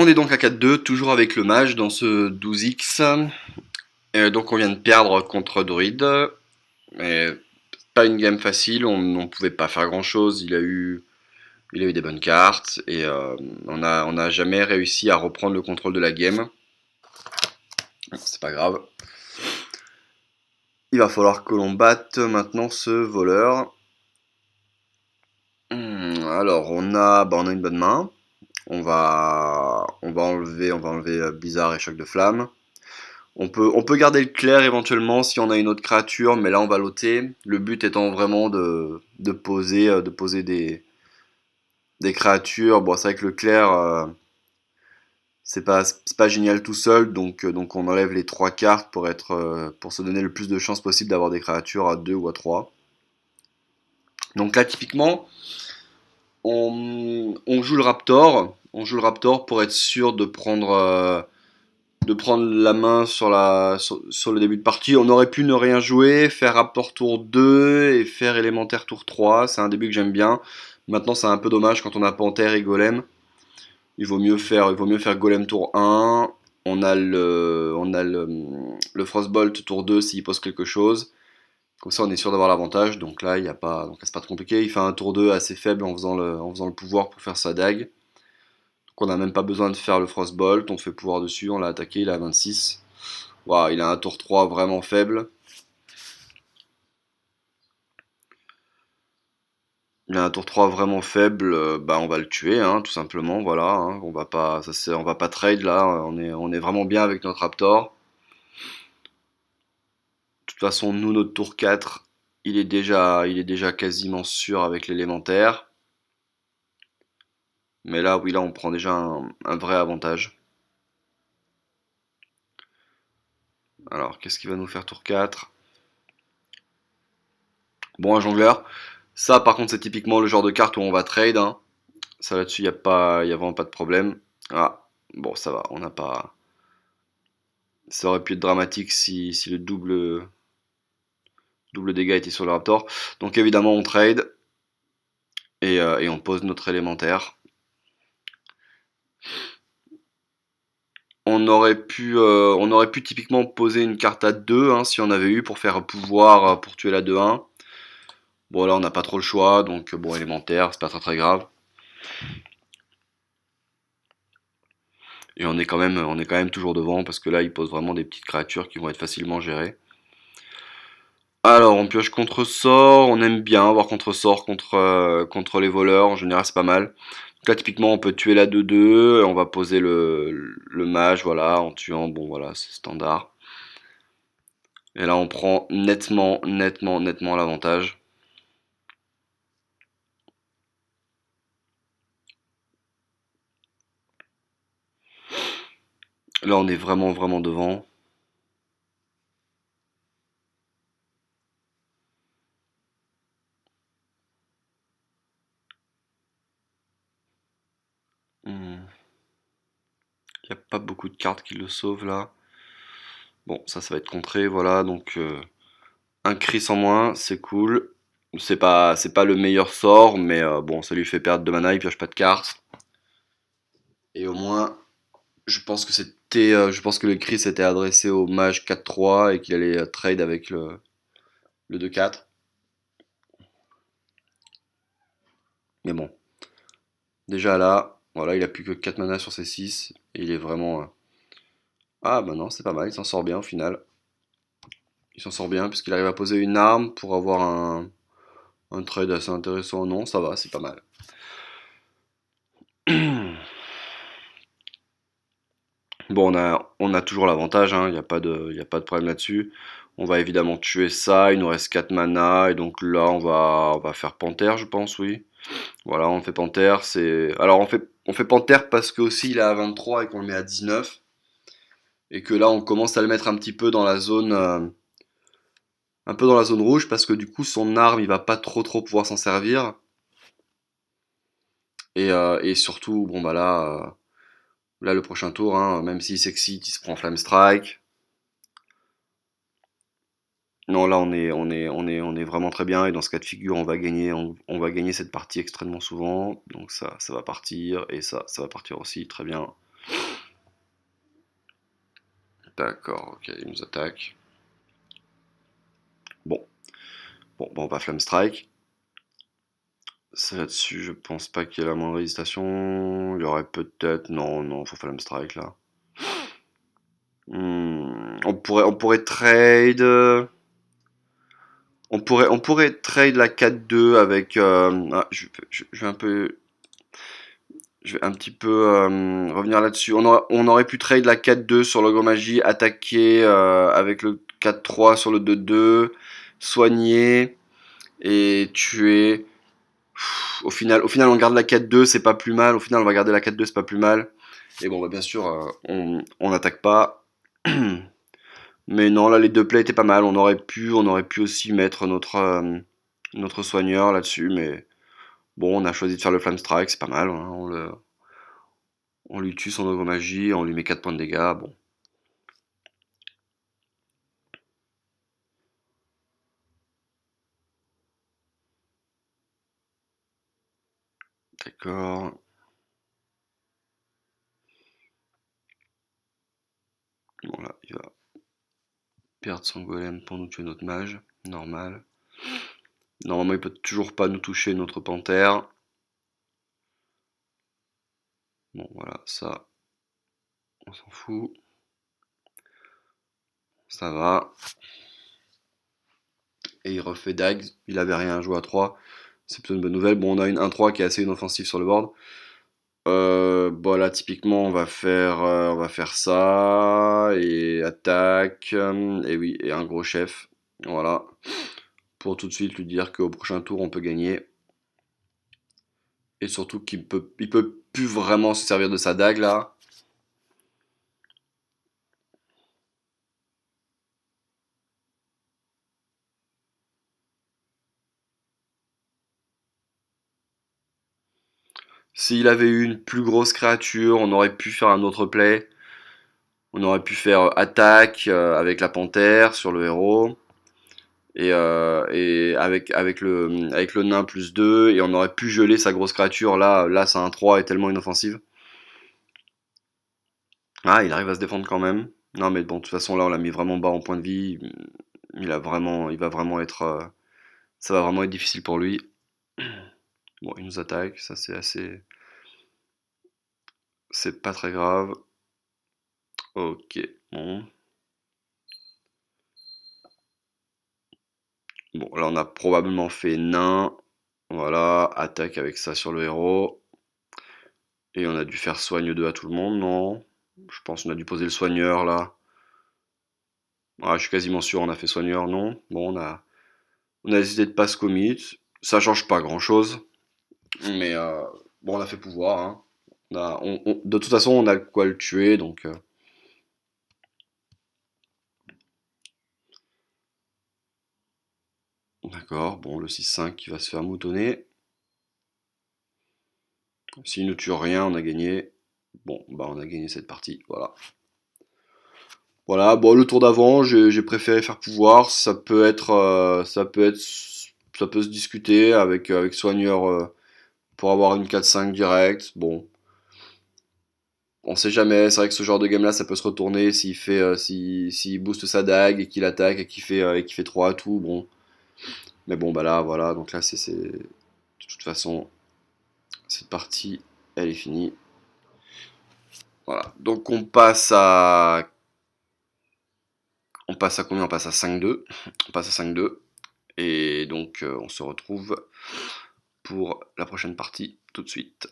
On est donc à 4-2, toujours avec le mage dans ce 12x. Donc on vient de perdre contre Druid. Mais pas une game facile, on pouvait pas faire grand chose. Il a eu des bonnes cartes et on a jamais réussi à reprendre le contrôle de la game. C'est pas grave. Il va falloir que l'on batte maintenant ce voleur. Alors on a une bonne main. On va enlever Blizzard et Choc de Flamme. On peut garder le clair éventuellement si on a une autre créature, mais là on va loter. Le but étant vraiment de poser des créatures. Bon, c'est vrai que le clair, c'est pas génial tout seul, donc on enlève les 3 cartes pour se donner le plus de chances possible d'avoir des créatures à 2 ou à 3. Donc là, typiquement, on joue le Raptor. On joue le Raptor pour être sûr de prendre la main sur le début de partie. On aurait pu ne rien jouer, faire Raptor tour 2 et faire Élémentaire tour 3. C'est un début que j'aime bien. Maintenant, c'est un peu dommage quand on a Panthère et Golem. Il vaut mieux faire Golem tour 1. On a le Frostbolt tour 2 s'il pose quelque chose. Comme ça, on est sûr d'avoir l'avantage. Donc là, c'est pas trop compliqué. Il fait un tour 2 assez faible en faisant le pouvoir pour faire sa dague. Donc on n'a même pas besoin de faire le Frostbolt. On fait pouvoir dessus, on l'a attaqué, il a 26. Wow, il a un tour 3 vraiment faible. Il a un tour 3 vraiment faible, on va le tuer, hein, tout simplement, voilà. Hein. On va pas trade là, on est vraiment bien avec notre Raptor. De toute façon, nous, notre tour 4, il est déjà quasiment sûr avec l'élémentaire. Mais là, oui, là, on prend déjà un vrai avantage. Alors, qu'est-ce qu'il va nous faire tour 4? Bon, un jongleur. Ça, par contre, c'est typiquement le genre de carte où on va trade. Hein. Ça, là-dessus, y a vraiment pas de problème. Ah, bon, ça va, on n'a pas... Ça aurait pu être dramatique si le double dégâts était sur le Raptor. Donc, évidemment, on trade. Et on pose notre élémentaire. On aurait pu typiquement poser une carte à 2 hein, si on avait eu pour faire pouvoir pour tuer la 2-1. Bon là on n'a pas trop le choix, donc bon élémentaire, c'est pas très grave. Et on est quand même toujours devant parce que là il pose vraiment des petites créatures qui vont être facilement gérées. Alors on pioche contre-sort, on aime bien avoir contre-sort contre les voleurs, en général c'est pas mal. Donc là typiquement on peut tuer la 2-2, on va poser le mage, voilà, en tuant, bon voilà, c'est standard. Et là on prend nettement l'avantage. Là on est vraiment devant. Il n'y a pas beaucoup de cartes qui le sauvent là. Bon, ça va être contré, voilà, donc un Chris en moins, c'est cool. C'est pas le meilleur sort, mais bon, ça lui fait perdre de mana, il pioche pas de cartes. Et au moins, je pense que le Chris était adressé au mage 4-3 et qu'il allait trade avec le 2-4. Mais bon, déjà là, voilà, il a plus que 4 mana sur ses 6, et il est vraiment... Ah bah non, c'est pas mal, il s'en sort bien au final. Il s'en sort bien puisqu'il arrive à poser une arme pour avoir un trade assez intéressant. Non, ça va, c'est pas mal. Bon, on a toujours l'avantage, hein, y a pas de problème là-dessus. On va évidemment tuer ça, il nous reste 4 mana, et donc là on va faire Panthère, je pense, oui. Voilà, on fait Panthère, c'est... Alors on fait Panthère parce que aussi il est à 23 et qu'on le met à 19. Et que là on commence à le mettre un petit peu dans la zone... un peu dans la zone rouge, parce que du coup son arme il va pas trop pouvoir s'en servir. Et surtout, bon bah là le prochain tour, hein, même s'il s'excite, il se prend Flame Strike. Non, là on est vraiment très bien et dans ce cas de figure on va gagner cette partie extrêmement souvent. Donc ça va partir et ça va partir aussi très bien. D'accord, ok, il nous attaque. Bon, bon, on va Flame Strike. Ça là-dessus, je pense pas qu'il y ait la moindre hésitation. Il y aurait peut-être. Non, non, faut Flame Strike là. On pourrait trade. On pourrait trade la 4-2 avec. Je vais un peu. Je vais un petit peu revenir là-dessus. On aurait pu trade la 4-2 sur l'Ogomagie, attaquer avec le 4-3 sur le 2-2, soigner et tuer. Au final, on garde la 4-2, c'est pas plus mal. Au final, on va garder la 4-2, c'est pas plus mal. Et bon, bah, bien sûr, on n'attaque pas. Mais non, là, les deux plays étaient pas mal. On aurait pu aussi mettre notre soigneur là-dessus. Mais bon, on a choisi de faire le Flame Strike, c'est pas mal, hein. On lui tue son Ogomagie, on lui met 4 points de dégâts. Bon, d'accord. Bon, là, il va perdre son golem pour nous tuer notre mage. Normal. Normalement, il peut toujours pas nous toucher notre panthère. Bon, voilà, ça, on s'en fout. Ça va. Et il refait Dags. Il avait rien à jouer à 3. C'est plutôt une bonne nouvelle. Bon, on a une 1-3 qui est assez inoffensive sur le board. Bon, là, typiquement, on va faire ça. Et attaque. Et oui, et un gros chef. Voilà. Pour tout de suite lui dire qu'au prochain tour, on peut gagner. Et surtout qu'il peut plus vraiment se servir de sa dague là. S'il avait eu une plus grosse créature, on aurait pu faire un autre play. On aurait pu faire attaque avec la panthère sur le héros. Et avec le nain plus 2. Et on aurait pu geler sa grosse créature. Là c'est un 3 et tellement inoffensive. Ah, il arrive à se défendre quand même. Non, mais bon, de toute façon, là, on l'a mis vraiment bas en point de vie. Il va vraiment être. Ça va vraiment être difficile pour lui. Bon, il nous attaque. Ça, c'est assez. C'est pas très grave. Ok, bon. Bon, là, on a probablement fait nain. Voilà, attaque avec ça sur le héros. Et on a dû faire soigne 2 à tout le monde, non? Je pense qu'on a dû poser le soigneur, là. Ah, je suis quasiment sûr, on a fait soigneur, non? Bon, on a décidé de pas se commit. Ça change pas grand-chose. Mais bon, on a fait pouvoir, hein. De toute façon, on a de quoi le tuer, donc... D'accord, bon, le 6-5 qui va se faire moutonner. S'il ne tue rien, on a gagné. Bon, bah on a gagné cette partie, voilà. Voilà, bon, le tour d'avant, j'ai préféré faire pouvoir. Ça peut se discuter avec soigneur pour avoir une 4-5 direct. Bon, on sait jamais. C'est vrai que ce genre de game là, ça peut se retourner s'il booste sa dague et qu'il attaque et qu'il fait 3 à tout. Bon, mais bon, bah là, voilà. Donc là, de toute façon, cette partie, elle est finie. Voilà. Donc on passe à combien? On passe à 5-2. On passe à 5-2. Et donc on se retrouve pour la prochaine partie tout de suite.